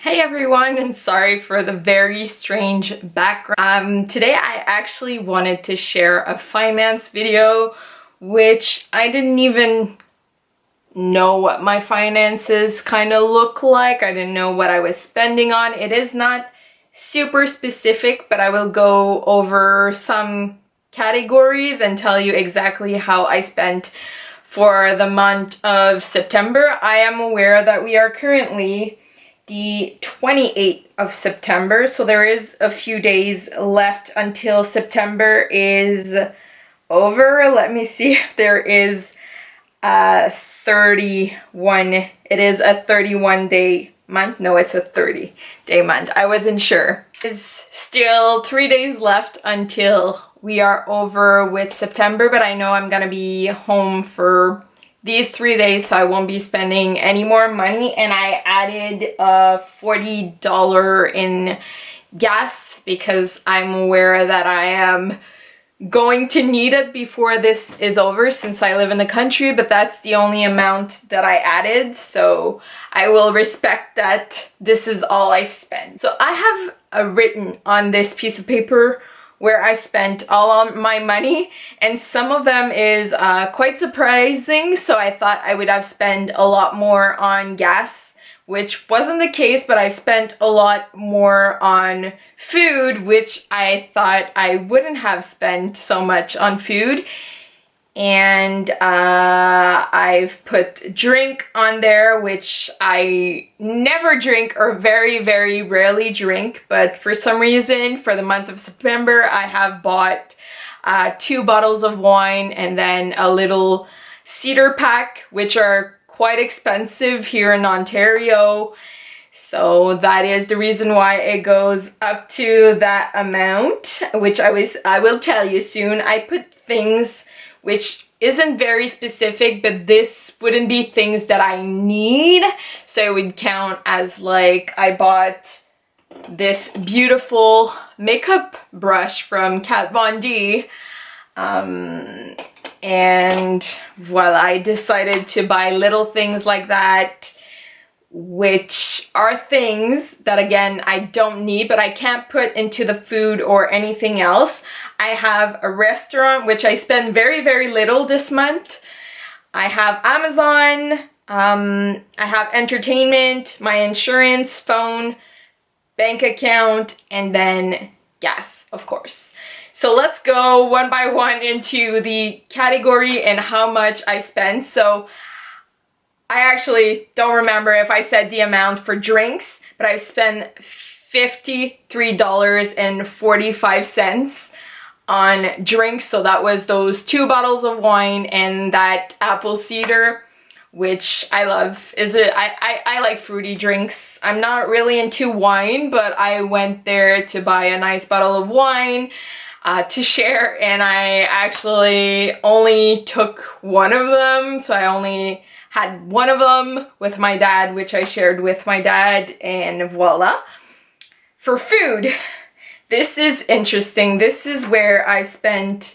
Hey everyone, and sorry for the very strange background. Today I actually wanted to share a finance video, which I didn't even know what my finances kind of look like. I didn't know what I was spending on. It is not super specific, but I will go over some categories and tell you exactly how I spent for the month of September. I am aware that we are currently the 28th of September, so there is a few days left until September is over. Let me see if there is a 31. It is a 31-day month. No, it's a 30-day month. I wasn't sure. It's still 3 days left until we are over with September, but I know I'm gonna be home for these 3 days, so I won't be spending any more money. And I added a $40 in gas because I'm aware that I am going to need it before this is over since I live in the country, but that's the only amount that I added, so I will respect that this is all I've spent. So I have written on this piece of paper where I've spent all of my money, and some of them is quite surprising, so I thought I would have spent a lot more on gas, which wasn't the case, but I've spent a lot more on food, which I thought I wouldn't have spent so much on food. And I've put drink on there, which I never drink or very, very rarely drink, but for some reason for the month of September I have bought 2 bottles of wine and then a little cedar pack, which are quite expensive here in Ontario. So that is the reason why it goes up to that amount, which I will tell you soon. I put things which isn't very specific, but this wouldn't be things that I need. So it would count as like I bought this beautiful makeup brush from Kat Von D. And voila, I decided to buy little things like that, which are things that, again, I don't need, but I can't put into the food or anything else. I have a restaurant, which I spend very, very little this month. I have Amazon, I have entertainment, my insurance, phone, bank account, and then gas, of course. So let's go one by one into the category and how much I spent. So I actually don't remember if I said the amount for drinks, but I spent $53.45 on drinks. So that was those 2 bottles of wine and that apple cider, which I love. I like fruity drinks. I'm not really into wine, but I went there to buy a nice bottle of wine to share, and I actually only took one of them, so I only had one of them with my dad, which I shared with my dad, and voila. For food, this is interesting. This is where I spent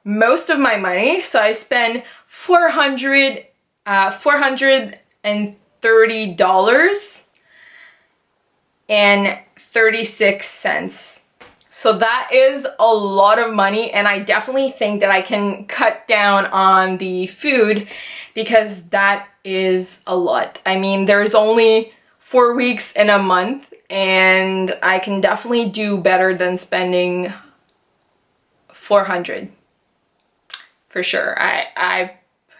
most of my money. So I spent $430.36. So that is a lot of money, and I definitely think that I can cut down on the food because that is a lot. I mean, there's only 4 weeks in a month, and I can definitely do better than spending $400 for sure.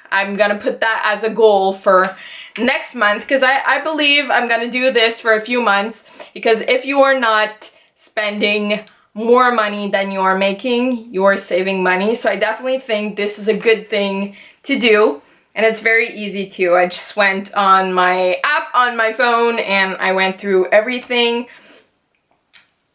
I'm gonna put that as a goal for next month, because I believe I'm gonna do this for a few months, because if you are not spending more money than you are making, you're saving money. So I definitely think this is a good thing to do, and it's very easy too. I just went on my app on my phone and I went through everything.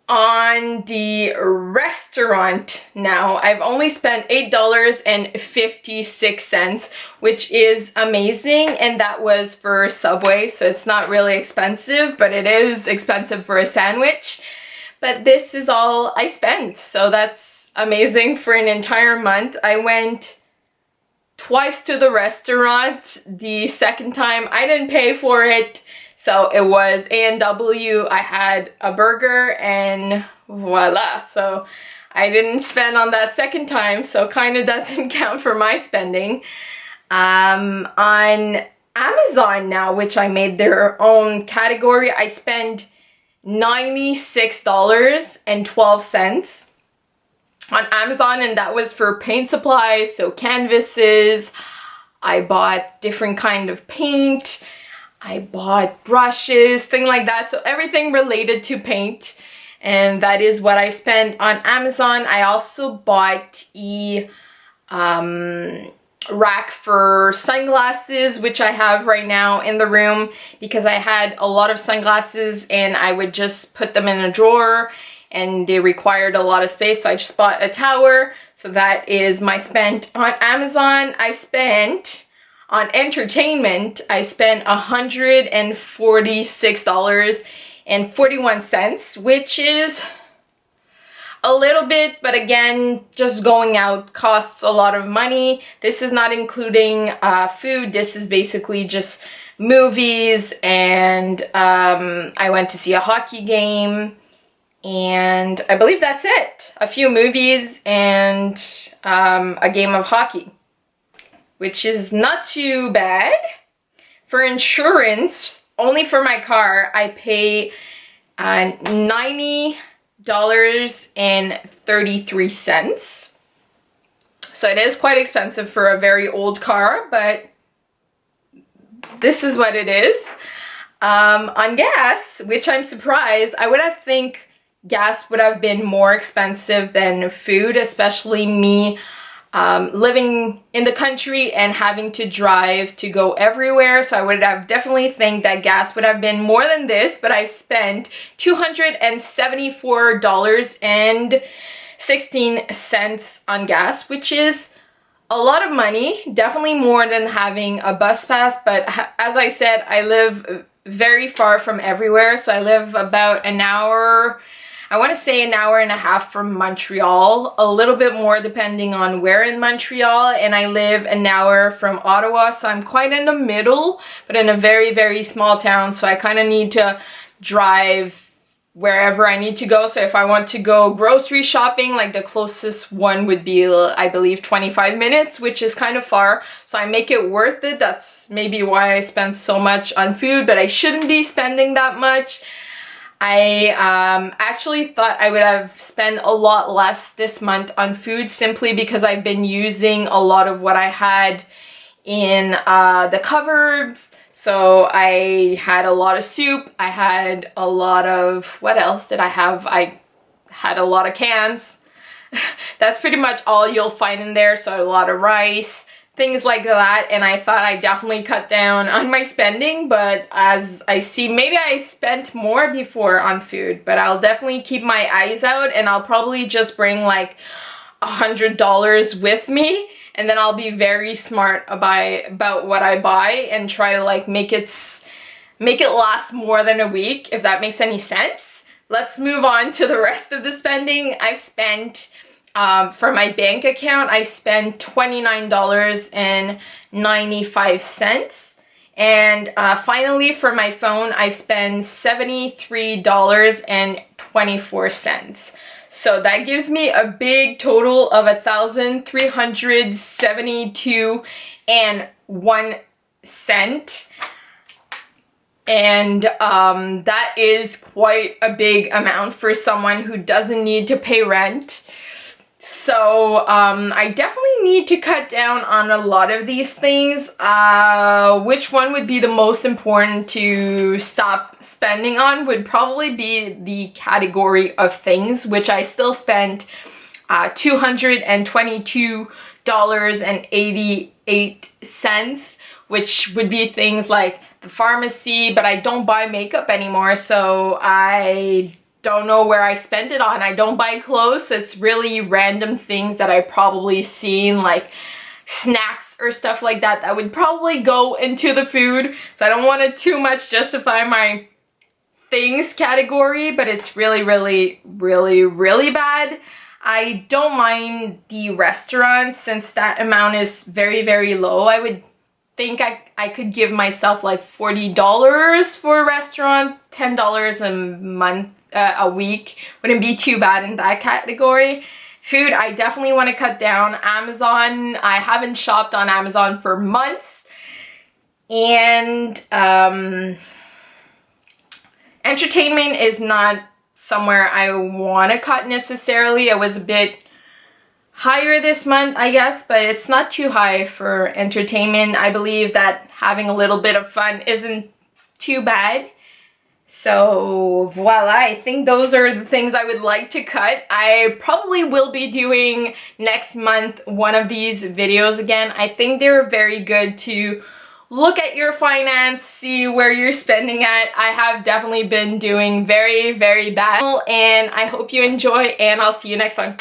On the restaurant now, I've only spent $8.56, which is amazing, and that was for Subway, so it's not really expensive, but it is expensive for a sandwich. But this is all I spent, so that's amazing for an entire month. I went twice to the restaurant. The second time I didn't pay for it, So it was A&W, I had a burger, and voila. So I didn't spend on that second time, so kind of doesn't count for my spending. On Amazon now, which I made their own category, I spent $96.12 on Amazon, and that was for paint supplies, so canvases. I bought different kind of paint. I bought brushes, things like that. So everything related to paint. And that is what I spent on Amazon. I also bought a rack for sunglasses, which I have right now in the room because I had a lot of sunglasses and I would just put them in a drawer and they required a lot of space. So I just bought a tower. So that is my spent on Amazon. I spent on entertainment, I spent $146.41, which is a little bit, but again, just going out costs a lot of money. This is not including food. This is basically just movies, and I went to see a hockey game, and I believe that's it. A few movies and a game of hockey, which is not too bad. For insurance, only for my car, I pay $90.33. So it is quite expensive for a very old car, but this is what it is. On gas, which I'm surprised, I would have think gas would have been more expensive than food, especially me living in the country and having to drive to go everywhere. So I would have definitely think that gas would have been more than this, but I spent $274.16 on gas, which is a lot of money, definitely more than having a bus pass. But as I said, I live very far from everywhere. So I live about an hour, I want to say an hour and a half from Montreal, a little bit more depending on where in Montreal, and I live an hour from Ottawa, so I'm quite in the middle, but in a very, very small town, so I kind of need to drive wherever I need to go. So if I want to go grocery shopping, like the closest one would be, I believe, 25 minutes, which is kind of far, so I make it worth it. That's maybe why I spend so much on food, but I shouldn't be spending that much. I actually thought I would have spent a lot less this month on food simply because I've been using a lot of what I had in the cupboards. So I had a lot of soup, I had a lot of, what else did I have? I had a lot of cans. That's pretty much all you'll find in there. So a lot of rice, things like that, and I thought I definitely cut down on my spending, but as I see, maybe I spent more before on food, but I'll definitely keep my eyes out, and I'll probably just bring like $100 with me, and then I'll be very smart about what I buy and try to like make it last more than a week, if that makes any sense. Let's move on to the rest of the spending. I've spent for my bank account, I spent $29.95. And finally, for my phone, I spent $73.24. So that gives me a big total of $1,372.01. And that is quite a big amount for someone who doesn't need to pay rent. So I definitely need to cut down on a lot of these things. Which one would be the most important to stop spending on would probably be the category of things, which I still spent $222.88, which would be things like the pharmacy, but I don't buy makeup anymore, so I don't know where I spend it on. I don't buy clothes, so it's really random things that I probably seen, like snacks or stuff like that, that would probably go into the food. So I don't want to too much justify my things category, but it's really, really, really, really bad. I don't mind the restaurants since that amount is very, very low. I would think I could give myself like $40 for a restaurant. $10 a month, a week wouldn't be too bad in that category. Food, I definitely want to cut down. Amazon, I haven't shopped on Amazon for months. And entertainment is not somewhere I want to cut necessarily. It was a bit higher this month, I guess, but it's not too high for entertainment. I believe that having a little bit of fun isn't too bad. So voila, I think those are the things I would like to cut. I probably will be doing next month one of these videos again. I think they're very good to look at your finance, see where you're spending at. I have definitely been doing very, very bad, and I hope you enjoy, and I'll see you next time.